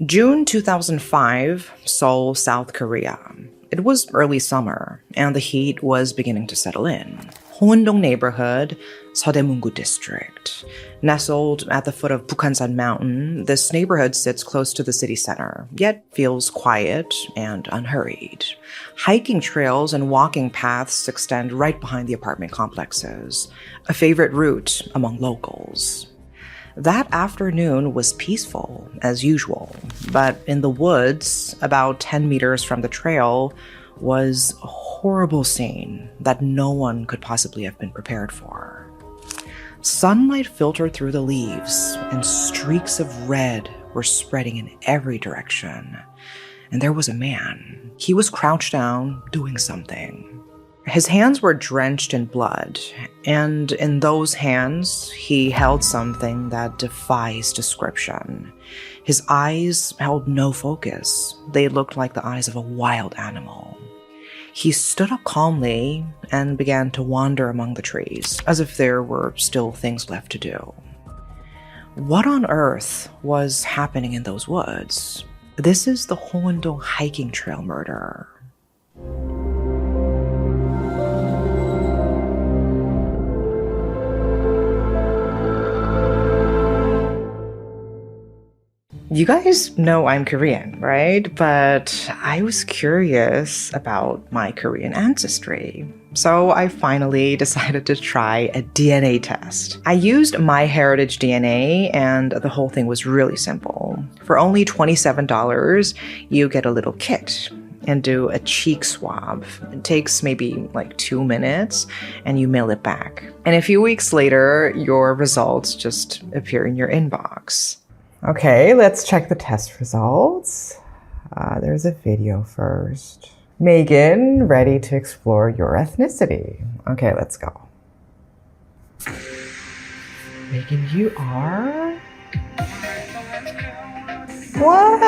June 2005, Seoul, South Korea. It was early summer, and the heat was beginning to settle in. Hongundong neighborhood, Seodaemungu district. Nestled at the foot of Bukhansan Mountain, this neighborhood sits close to the city center, yet feels quiet and unhurried. Hiking trails and walking paths extend right behind the apartment complexes, a favorite route among locals. That afternoon was peaceful, as usual, but in the woods, about 10 meters from the trail, was a horrible scene that no one could possibly have been prepared for. Sunlight filtered through the leaves, and streaks of red were spreading in every direction. And there was a man. He was crouched down, doing something. His hands were drenched in blood, and in those hands, he held something that defies description. His eyes held no focus. They looked like the eyes of a wild animal. He stood up calmly and began to wander among the trees, as if there were still things left to do. What on earth was happening in those woods? This is the Hongundong hiking trail murder. You guys know I'm Korean, right? But I was curious about my Korean ancestry. So I finally decided to try a DNA test. I used MyHeritage DNA, and the whole thing was really simple. For only $27, you get a little kit and do a cheek swab. It takes maybe like 2 minutes, and you mail it back. And a few weeks later, your results just appear in your inbox. Okay, let's check the test results. There's a video first. Megan, ready to explore your ethnicity. Okay, let's go. Megan, you are? What?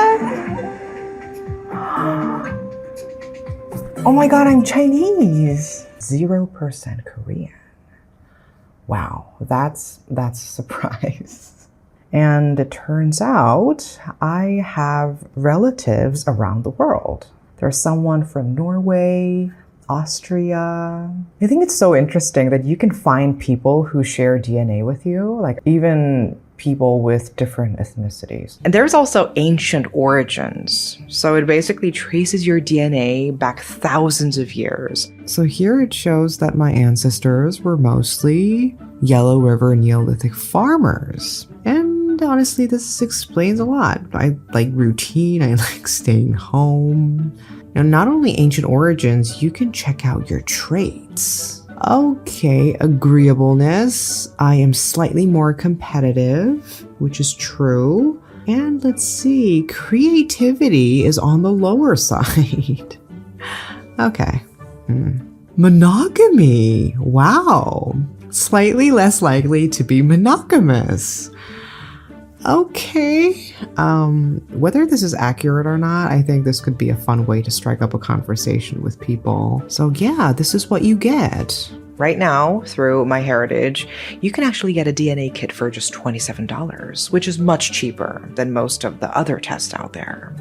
Oh my god, I'm Chinese. 0% Korean. Wow, that's a surprise. And it turns out I have relatives around the world. There's someone from Norway, Austria. I think it's so interesting that you can find people who share DNA with you, like even people with different ethnicities. And there's also ancient origins. So it basically traces your DNA back thousands of years. So here it shows that my ancestors were mostly Yellow River Neolithic farmers. And honestly, this explains a lot. I like routine, I like staying home. Now, not only ancient origins, you can check out your traits. Okay, agreeableness. I am slightly more competitive, which is true. And let's see, creativity is on the lower side. Okay. Monogamy. Wow. Slightly less likely to be monogamous. Okay. Whether this is accurate or not, I think this could be a fun way to strike up a conversation with people. So yeah, this is what you get. Right now, through MyHeritage, you can actually get a DNA kit for just $27, which is much cheaper than most of the other tests out there.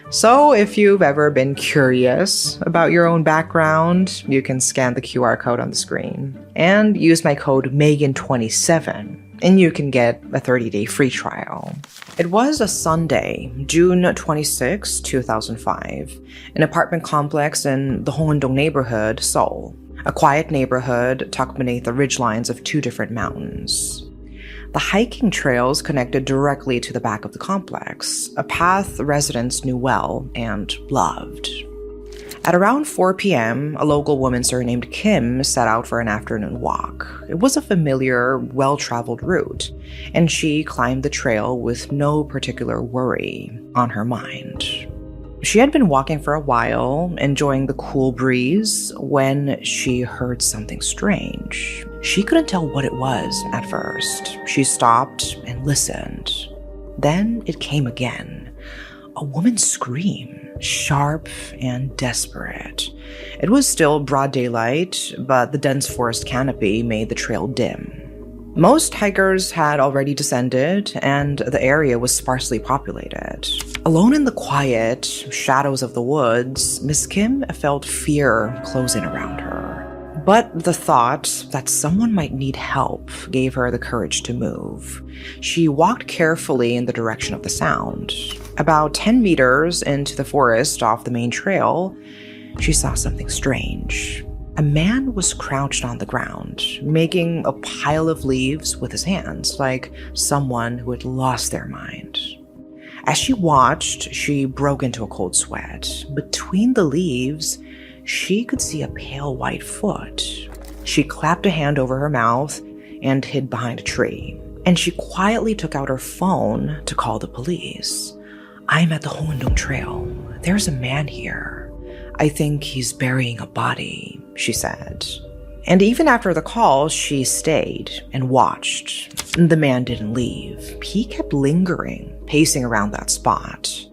So if you've ever been curious about your own background, you can scan the QR code on the screen and use my code Megan27. And you can get a 30-day free trial. It was a Sunday, June 26, 2005, an apartment complex in the Hongundong neighborhood, Seoul, a quiet neighborhood tucked beneath the ridgelines of 2 different mountains. The hiking trails connected directly to the back of the complex, a path the residents knew well and loved. At around 4 p.m., a local woman surnamed Kim set out for an afternoon walk. It was a familiar, well-traveled route, and she climbed the trail with no particular worry on her mind. She had been walking for a while, enjoying the cool breeze, when she heard something strange. She couldn't tell what it was at first. She stopped and listened. Then it came again. A woman's scream. Sharp and desperate. It was still broad daylight, but the dense forest canopy made the trail dim. Most hikers had already descended, and the area was sparsely populated. Alone in the quiet shadows of the woods, Miss Kim felt fear closing around her. But the thought that someone might need help gave her the courage to move. She walked carefully in the direction of the sound. About 10 meters into the forest off the main trail, she saw something strange. A man was crouched on the ground, making a pile of leaves with his hands, like someone who had lost their mind. As she watched, she broke into a cold sweat. Between the leaves, she could see a pale white foot. She clapped a hand over her mouth and hid behind a tree. And she quietly took out her phone to call the police. "I'm at the Hohendong Trail. There's a man here. I think he's burying a body," she said. And even after the call, she stayed and watched. The man didn't leave. He kept lingering, pacing around that spot.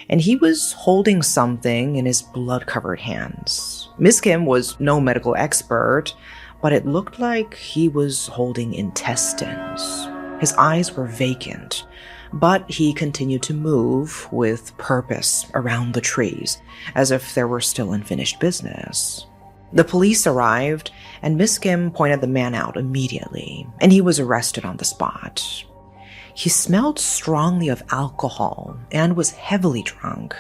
And he was holding something in his blood-covered hands. Miss Kim was no medical expert, but it looked like he was holding intestines. His eyes were vacant, but he continued to move with purpose around the trees, as if there were still unfinished business. The police arrived, and Miss Kim pointed the man out immediately, and he was arrested on the spot. He smelled strongly of alcohol and was heavily drunk.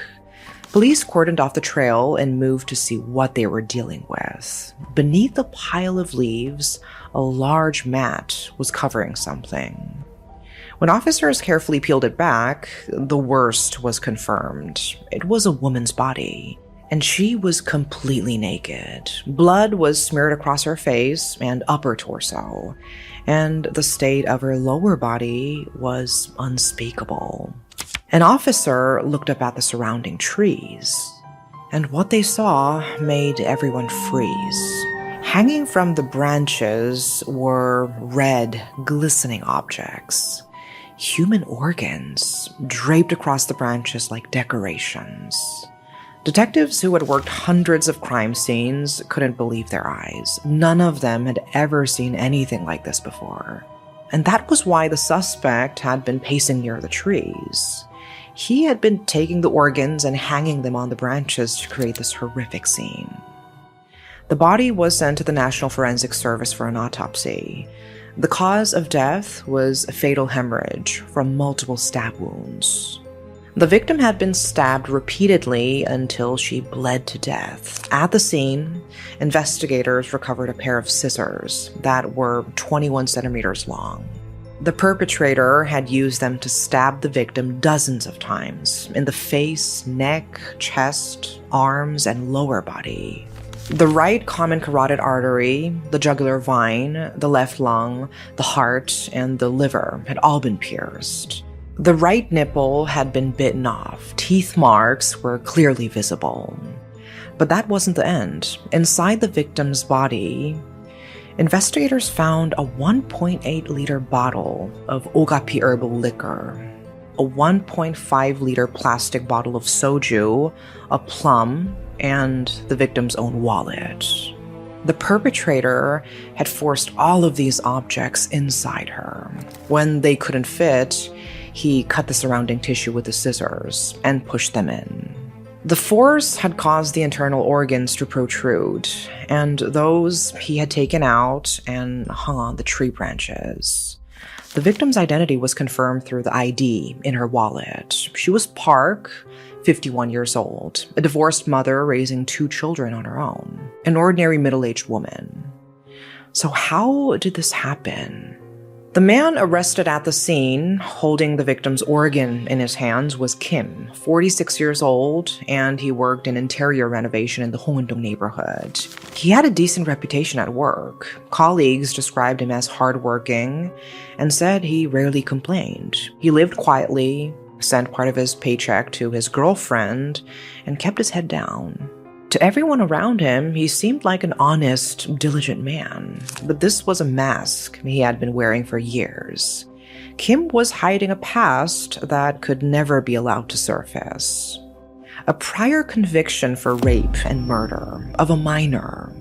Police cordoned off the trail and moved to see what they were dealing with. Beneath the pile of leaves, a large mat was covering something. When officers carefully peeled it back, the worst was confirmed. It was a woman's body, and she was completely naked. Blood was smeared across her face and upper torso, and the state of her lower body was unspeakable. An officer looked up at the surrounding trees, and what they saw made everyone freeze. Hanging from the branches were red, glistening objects. Human organs draped across the branches like decorations. Detectives who had worked hundreds of crime scenes couldn't believe their eyes. None of them had ever seen anything like this before. And that was why the suspect had been pacing near the trees. He had been taking the organs and hanging them on the branches to create this horrific scene. The body was sent to the National Forensic Service for an autopsy. The cause of death was a fatal hemorrhage from multiple stab wounds. The victim had been stabbed repeatedly until she bled to death. At the scene, investigators recovered a pair of scissors that were 21 centimeters long. The perpetrator had used them to stab the victim dozens of times in the face, neck, chest, arms, and lower body. The right common carotid artery, the jugular vein, the left lung, the heart, and the liver had all been pierced. The right nipple had been bitten off. Teeth marks were clearly visible. But that wasn't the end. Inside the victim's body, investigators found a 1.8-liter bottle of Ogapi herbal liquor, a 1.5-liter plastic bottle of soju, a plum, and the victim's own wallet. The perpetrator had forced all of these objects inside her. When they couldn't fit, he cut the surrounding tissue with the scissors and pushed them in. The force had caused the internal organs to protrude, and those he had taken out and hung on the tree branches. The victim's identity was confirmed through the ID in her wallet. She was Park, 51 years old, a divorced mother raising 2 children on her own, an ordinary middle-aged woman. So how did this happen? The man arrested at the scene, holding the victim's organ in his hands, was Kim, 46 years old, and he worked in interior renovation in the Hohendong neighborhood. He had a decent reputation at work. Colleagues described him as hardworking and said he rarely complained. He lived quietly, sent part of his paycheck to his girlfriend, and kept his head down. To everyone around him, he seemed like an honest, diligent man. But this was a mask he had been wearing for years. Kim was hiding a past that could never be allowed to surface. A prior conviction for rape and murder of a minor.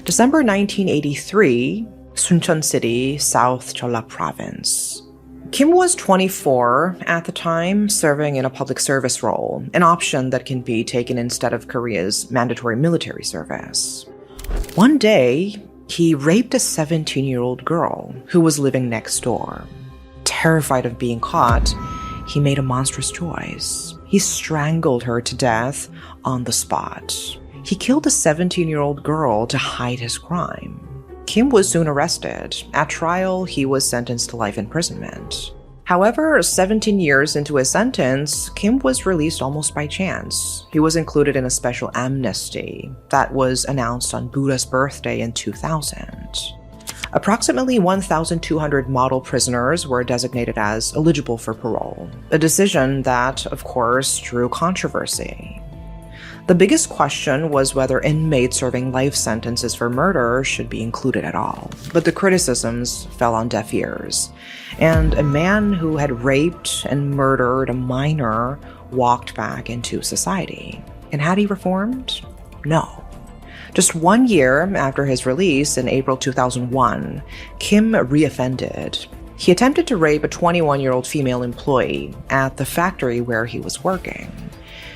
December 1983, Suncheon City, South Jeolla Province. Kim was 24 at the time, serving in a public service role, an option that can be taken instead of Korea's mandatory military service. One day, he raped a 17-year-old girl who was living next door. Terrified of being caught, he made a monstrous choice. He strangled her to death on the spot. He killed a 17-year-old girl to hide his crime. Kim was soon arrested. At trial, he was sentenced to life imprisonment. However, 17 years into his sentence, Kim was released almost by chance. He was included in a special amnesty that was announced on Buddha's birthday in 2000. Approximately 1,200 model prisoners were designated as eligible for parole, a decision that, of course, drew controversy. The biggest question was whether inmates serving life sentences for murder should be included at all, but the criticisms fell on deaf ears, and a man who had raped and murdered a minor walked back into society. And had he reformed? No. Just 1 year after his release in April 2001, Kim reoffended. He attempted to rape a 21-year-old female employee at the factory where he was working.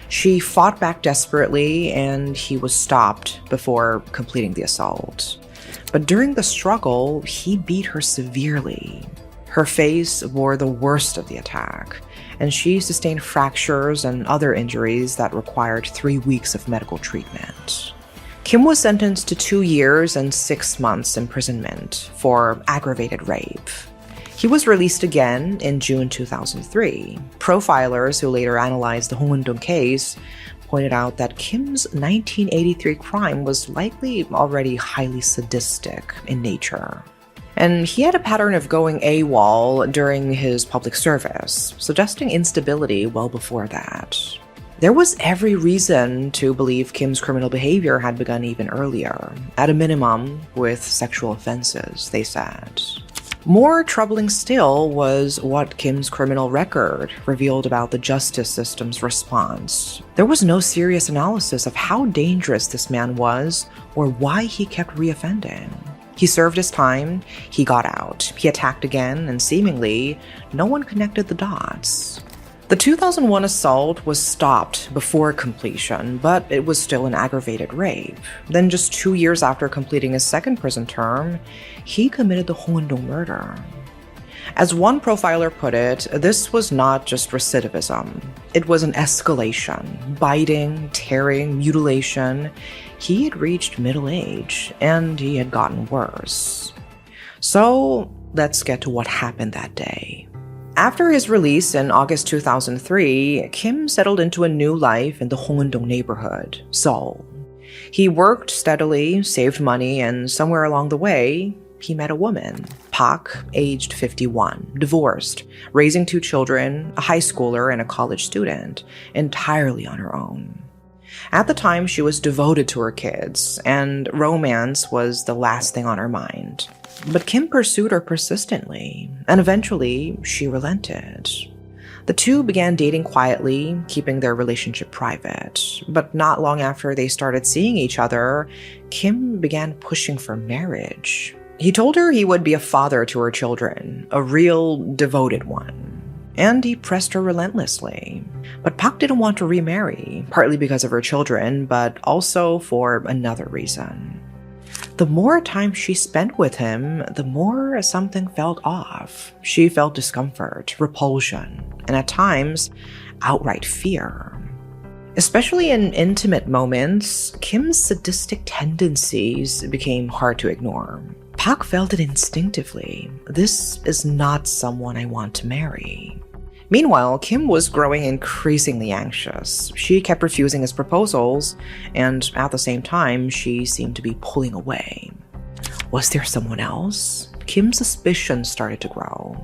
She fought back desperately, and he was stopped before completing the assault. But during the struggle, he beat her severely. Her face bore the worst of the attack, and she sustained fractures and other injuries that required 3 weeks of medical treatment. Kim was sentenced to 2 years and 6 months imprisonment for aggravated rape. He was released again in June 2003. Profilers who later analyzed the Hongundong case pointed out that Kim's 1983 crime was likely already highly sadistic in nature. And he had a pattern of going AWOL during his public service, suggesting instability well before that. There was every reason to believe Kim's criminal behavior had begun even earlier, at a minimum with sexual offenses, they said. More troubling still was what Kim's criminal record revealed about the justice system's response. There was no serious analysis of how dangerous this man was or why he kept reoffending. He served his time, he got out, he attacked again, and seemingly, no one connected the dots. The 2001 assault was stopped before completion, but it was still an aggravated rape. Then just 2 years after completing his second prison term, he committed the Hongundong murder. As one profiler put it, this was not just recidivism. It was an escalation, biting, tearing, mutilation. He had reached middle age, and he had gotten worse. So let's get to what happened that day. After his release in August 2003, Kim settled into a new life in the Hongundong neighborhood, Seoul. He worked steadily, saved money, and somewhere along the way, he met a woman, Park, aged 51, divorced, raising 2 children, a high schooler and a college student, entirely on her own. At the time, she was devoted to her kids, and romance was the last thing on her mind. But Kim pursued her persistently, and eventually, she relented. The two began dating quietly, keeping their relationship private. But not long after they started seeing each other, Kim began pushing for marriage. He told her he would be a father to her children, a real devoted one. And he pressed her relentlessly. But Park didn't want to remarry, partly because of her children, but also for another reason. The more time she spent with him, the more something felt off. She felt discomfort, repulsion, and at times, outright fear. Especially in intimate moments, Kim's sadistic tendencies became hard to ignore. Park felt it instinctively. This is not someone I want to marry. Meanwhile, Kim was growing increasingly anxious. She kept refusing his proposals, and at the same time, she seemed to be pulling away. Was there someone else? Kim's suspicions started to grow.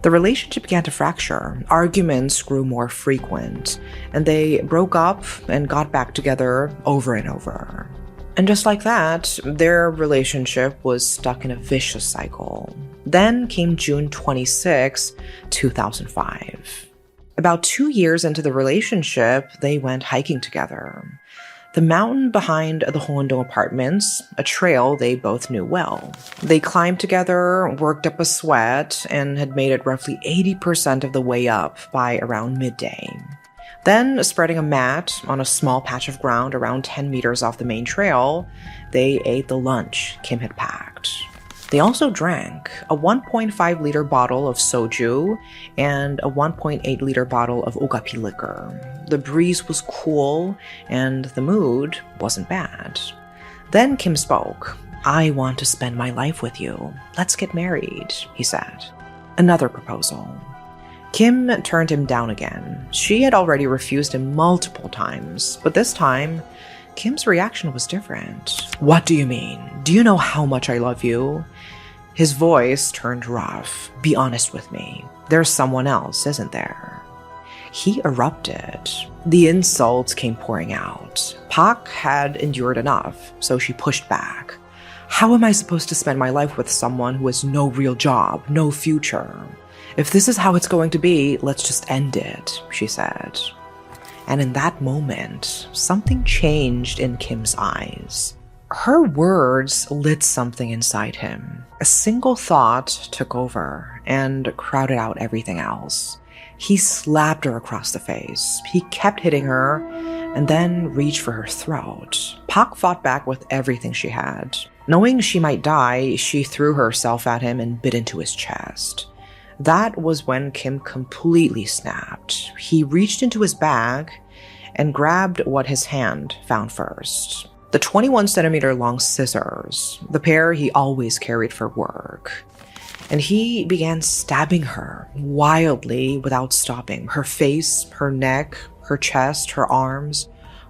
The relationship began to fracture. Arguments grew more frequent, and they broke up and got back together over and over. And just like that, their relationship was stuck in a vicious cycle. Then came June 26, 2005. About 2 years into the relationship, they went hiking together. The mountain behind the Hohendong apartments, a trail they both knew well. They climbed together, worked up a sweat, and had made it roughly 80% of the way up by around midday. Then, spreading a mat on a small patch of ground around 10 meters off the main trail, they ate the lunch Kim had packed. They also drank a 1.5-liter bottle of soju and a 1.8-liter bottle of okapi liquor. The breeze was cool, and the mood wasn't bad. Then Kim spoke. "I want to spend my life with you. Let's get married," he said. Another proposal. Kim turned him down again. She had already refused him multiple times, but this time, Kim's reaction was different. "What do you mean? Do you know how much I love you?" His voice turned rough. "Be honest with me. There's someone else, isn't there?" He erupted. The insults came pouring out. Pak had endured enough, so she pushed back. "How am I supposed to spend my life with someone who has no real job, no future? If this is how it's going to be, let's just end it," she said. And in that moment, something changed in Kim's eyes. Her words lit something inside him. A single thought took over and crowded out everything else. He slapped her across the face. He kept hitting her and then reached for her throat. Pak fought back with everything she had. Knowing she might die, she threw herself at him and bit into his chest. That was when Kim completely snapped. He reached into his bag and grabbed what his hand found first. The 21-centimeter long scissors, the pair he always carried for work. And he began stabbing her wildly without stopping. Her face, her neck, her chest, her arms,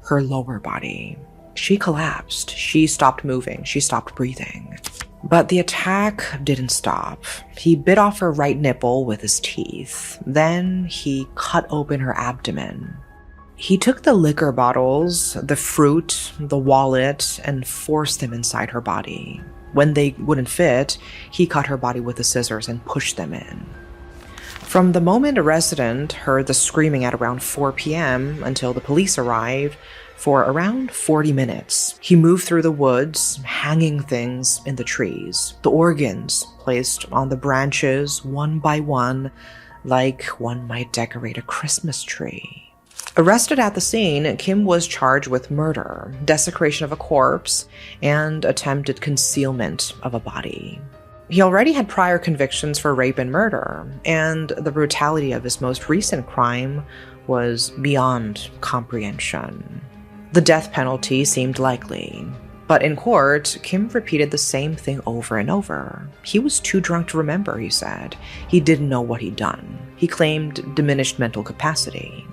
her lower body. She collapsed. She stopped moving. She stopped breathing. But the attack didn't stop. He bit off her right nipple with his teeth. Then he cut open her abdomen. He took the liquor bottles, the fruit, the wallet, and forced them inside her body. When they wouldn't fit, he cut her body with the scissors and pushed them in. From the moment a resident heard the screaming at around 4 p.m. until the police arrived, for around 40 minutes, he moved through the woods, hanging things in the trees, the organs placed on the branches one by one, like one might decorate a Christmas tree. Arrested at the scene, Kim was charged with murder, desecration of a corpse, and attempted concealment of a body. He already had prior convictions for rape and murder, and the brutality of his most recent crime was beyond comprehension. The death penalty seemed likely, but in court, Kim repeated the same thing over and over. He was too drunk to remember, he said. He didn't know what he'd done. He claimed diminished mental capacity.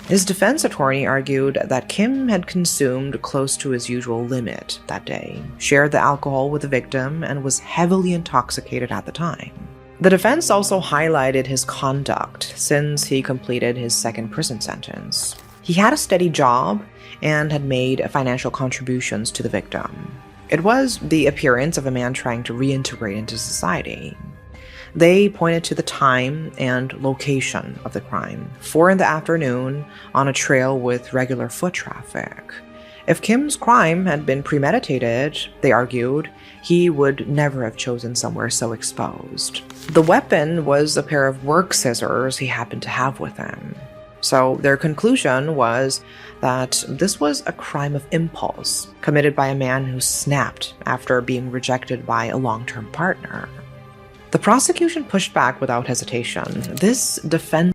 His defense attorney argued that Kim had consumed close to his usual limit that day, shared the alcohol with the victim, and was heavily intoxicated at the time. The defense also highlighted his conduct since he completed his second prison sentence. He had a steady job and had made financial contributions to the victim. It was the appearance of a man trying to reintegrate into society. They pointed to the time and location of the crime, 4 p.m. on a trail with regular foot traffic. If Kim's crime had been premeditated, they argued, he would never have chosen somewhere so exposed. The weapon was a pair of work scissors he happened to have with him. So their conclusion was that this was a crime of impulse, committed by a man who snapped after being rejected by a long-term partner. The prosecution pushed back without hesitation. This defense